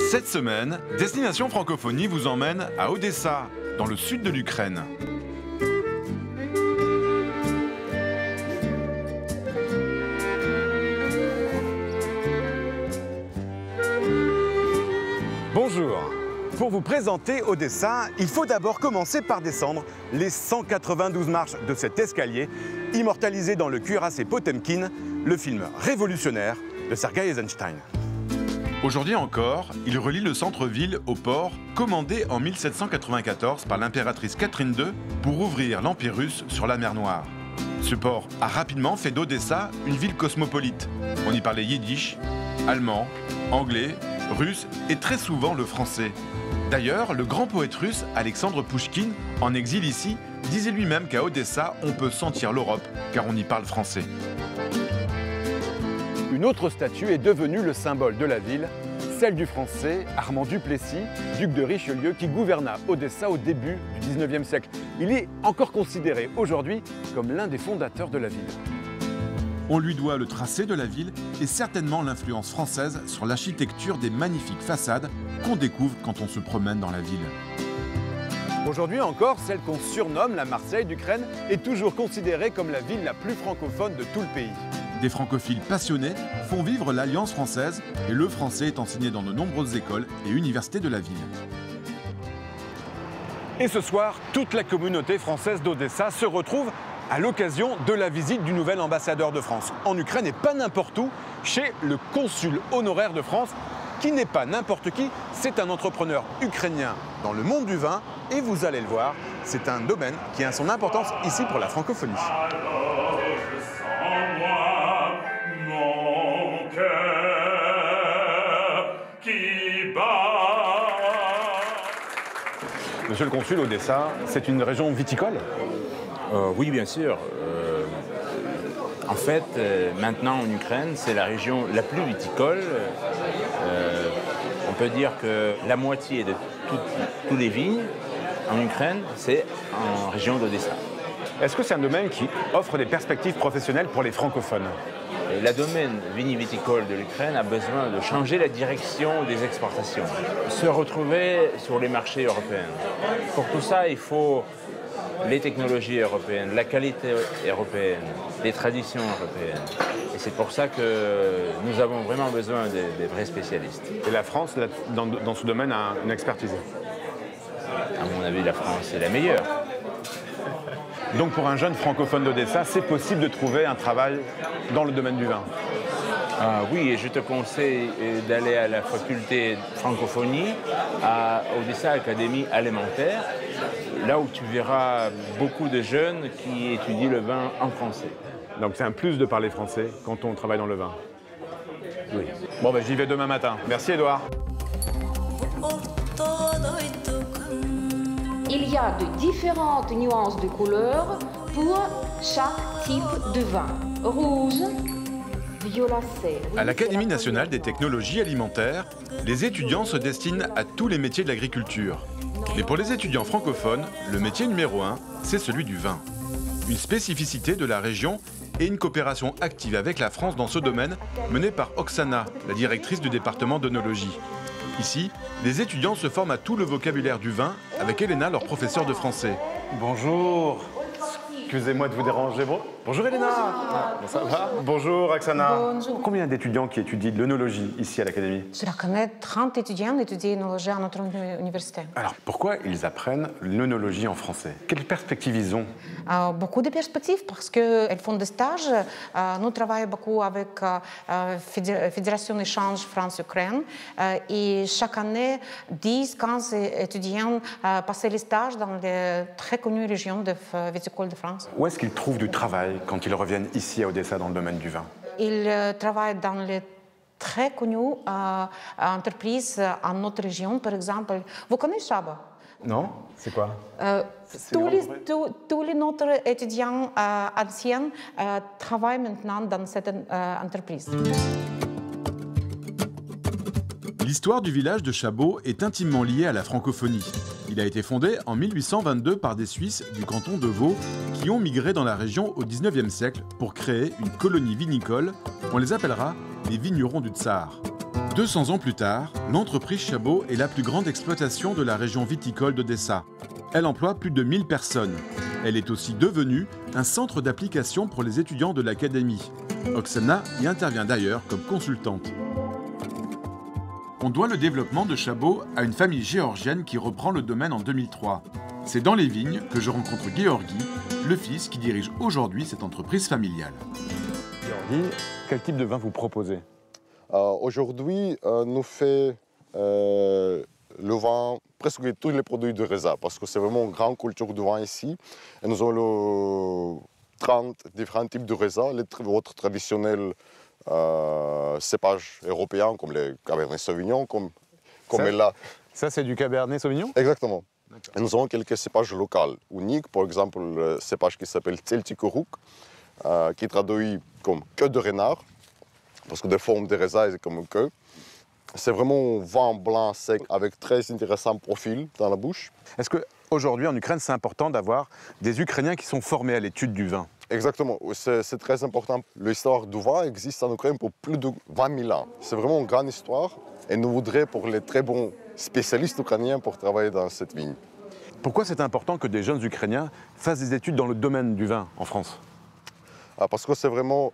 Cette semaine, Destination Francophonie vous emmène à Odessa, dans le sud de l'Ukraine. Bonjour. Pour vous présenter Odessa, il faut d'abord commencer par descendre les 192 marches de cet escalier, immortalisé dans le cuirassé Potemkin, le film révolutionnaire de Sergueï Eisenstein. Aujourd'hui encore, il relie le centre-ville au port commandé en 1794 par l'impératrice Catherine II pour ouvrir l'Empire russe sur la mer Noire. Ce port a rapidement fait d'Odessa une ville cosmopolite. On y parlait yiddish, allemand, anglais, russe et très souvent le français. D'ailleurs, le grand poète russe Alexandre Pouchkine, en exil ici, disait lui-même qu'à Odessa, on peut sentir l'Europe car on y parle français. Une autre statue est devenue le symbole de la ville, celle du Français Armand Duplessis, duc de Richelieu, qui gouverna Odessa au début du XIXe siècle. Il est encore considéré aujourd'hui comme l'un des fondateurs de la ville. On lui doit le tracé de la ville et certainement l'influence française sur l'architecture des magnifiques façades qu'on découvre quand on se promène dans la ville. Aujourd'hui encore, celle qu'on surnomme la Marseille d'Ukraine est toujours considérée comme la ville la plus francophone de tout le pays. Des francophiles passionnés font vivre l'Alliance française et le français est enseigné dans de nombreuses écoles et universités de la ville. Et ce soir, toute la communauté française d'Odessa se retrouve à l'occasion de la visite du nouvel ambassadeur de France en Ukraine et pas n'importe où, chez le consul honoraire de France, qui n'est pas n'importe qui, c'est un entrepreneur ukrainien dans le monde du vin et vous allez le voir, c'est un domaine qui a son importance ici pour la francophonie. Monsieur le consul, Odessa, c'est une région viticole? Oui, bien sûr. En fait, maintenant en Ukraine, c'est la région la plus viticole. On peut dire que la moitié de tous les vignes en Ukraine, c'est en région d'Odessa. Est-ce que c'est un domaine qui offre des perspectives professionnelles pour les francophones? Le domaine viniviticole de l'Ukraine a besoin de changer la direction des exportations, se retrouver sur les marchés européens. Pour tout ça, il faut les technologies européennes, la qualité européenne, les traditions européennes. Et c'est pour ça que nous avons vraiment besoin des vrais spécialistes. Et la France, dans ce domaine, a une expertise? À mon avis, la France est la meilleure. Donc pour un jeune francophone d'Odessa, c'est possible de trouver un travail dans le domaine du vin? Oui, et je te conseille d'aller à la faculté de francophonie à Odessa Académie alimentaire, là où tu verras beaucoup de jeunes qui étudient le vin en français. Donc c'est un plus de parler français quand on travaille dans le vin? Oui. Bon, ben, j'y vais demain matin. Merci Édouard. Il y a de différentes nuances de couleurs pour chaque type de vin. Rouge, violacé. À l'Académie nationale des technologies alimentaires, les étudiants se destinent à tous les métiers de l'agriculture. Mais pour les étudiants francophones, le métier numéro 1, c'est celui du vin. Une spécificité de la région et une coopération active avec la France dans ce domaine, menée par Oksana, la directrice du département d'œnologie. Ici, les étudiants se forment à tout le vocabulaire du vin avec Elena, leur professeure de français. Bonjour. Excusez-moi de vous déranger. Bonjour Elena. Ça va? Bonjour Oksana. Bonjour. Combien d'étudiants qui étudient l'œnologie ici à l'Académie? Je connais 30 étudiants étudient l'œnologie à notre université. Alors pourquoi ils apprennent l'œnologie en français? Quelles perspectives ils ont? Beaucoup de perspectives parce qu'elles font des stages. Nous travaillons beaucoup avec la Fédération d'échange France-Ukraine et chaque année, 10-15 étudiants passent les stages dans les très connues régions viticoles de France. Où est-ce qu'ils trouvent du travail quand ils reviennent ici à Odessa dans le domaine du vin? Ils travaillent dans les très connues entreprises en notre région, par exemple. Vous connaissez Chaba? Non? C'est quoi? Tous les notre étudiants anciens travaillent maintenant dans cette entreprise. L'histoire du village de Chabot est intimement liée à la francophonie. Il a été fondé en 1822 par des Suisses du canton de Vaud qui ont migré dans la région au XIXe siècle pour créer une colonie vinicole. On les appellera les vignerons du Tsar. 200 ans plus tard, l'entreprise Chabot est la plus grande exploitation de la région viticole d'Odessa. Elle emploie plus de 1000 personnes. Elle est aussi devenue un centre d'application pour les étudiants de l'académie. Oksana y intervient d'ailleurs comme consultante. On doit le développement de Chabot à une famille géorgienne qui reprend le domaine en 2003. C'est dans les vignes que je rencontre Georgi, le fils qui dirige aujourd'hui cette entreprise familiale. Georgi, quel type de vin vous proposez? Aujourd'hui, nous faisons le vin, presque tous les produits de Reza, parce que c'est vraiment une grande culture de vin ici. Et nous avons 30 différents types de Reza, les autres traditionnels cépages européens, comme les Cabernet Sauvignon, comme là. Ça, c'est du Cabernet Sauvignon? Exactement. Et nous avons quelques cépages locaux uniques, par exemple le cépage qui s'appelle Tseltikoruk, qui traduit comme queue de renard, parce que des formes de Reza, c'est comme une queue. C'est vraiment un vin blanc sec avec très intéressant profil dans la bouche. Est-ce qu'aujourd'hui en Ukraine, c'est important d'avoir des Ukrainiens qui sont formés à l'étude du vin? Exactement, c'est très important. L'histoire du vin existe en Ukraine pour plus de 20 000 ans. C'est vraiment une grande histoire et nous voudrions pour les très bons spécialistes ukrainiens pour travailler dans cette vigne. Pourquoi c'est important que des jeunes Ukrainiens fassent des études dans le domaine du vin en France? Parce que c'est vraiment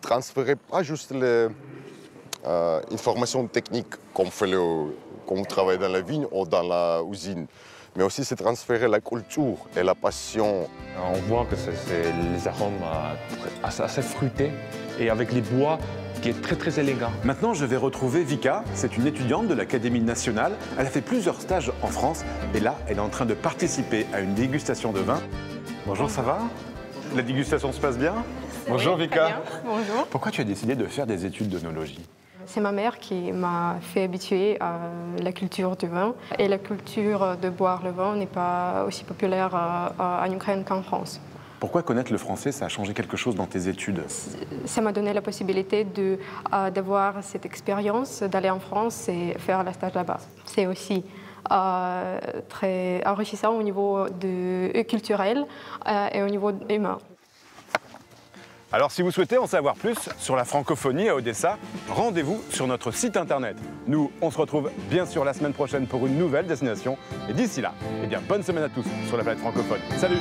transférer pas juste les informations techniques qu'on travaille dans la vigne ou dans l'usine, mais aussi c'est transférer la culture et la passion. On voit que c'est les arômes assez fruités et avec les bois qui est très élégant. Maintenant, je vais retrouver Vika. C'est une étudiante de l'Académie nationale. Elle a fait plusieurs stages en France et là, elle est en train de participer à une dégustation de vin. Bonjour, ça va? La dégustation se passe bien? Bonjour oui, Vika. Bonjour. Pourquoi tu as décidé de faire des études d'œnologie? C'est ma mère qui m'a fait habituer à la culture du vin. Et la culture de boire le vin n'est pas aussi populaire en Ukraine qu'en France. Pourquoi connaître le français, ça a changé quelque chose dans tes études? Ça m'a donné la possibilité d'avoir cette expérience, d'aller en France et faire le stage là-bas. C'est aussi très enrichissant au niveau culturel et au niveau humain. Alors si vous souhaitez en savoir plus sur la francophonie à Odessa, rendez-vous sur notre site internet. Nous, on se retrouve bien sûr la semaine prochaine pour une nouvelle destination. Et d'ici là, eh bien, bonne semaine à tous sur la planète francophone. Salut!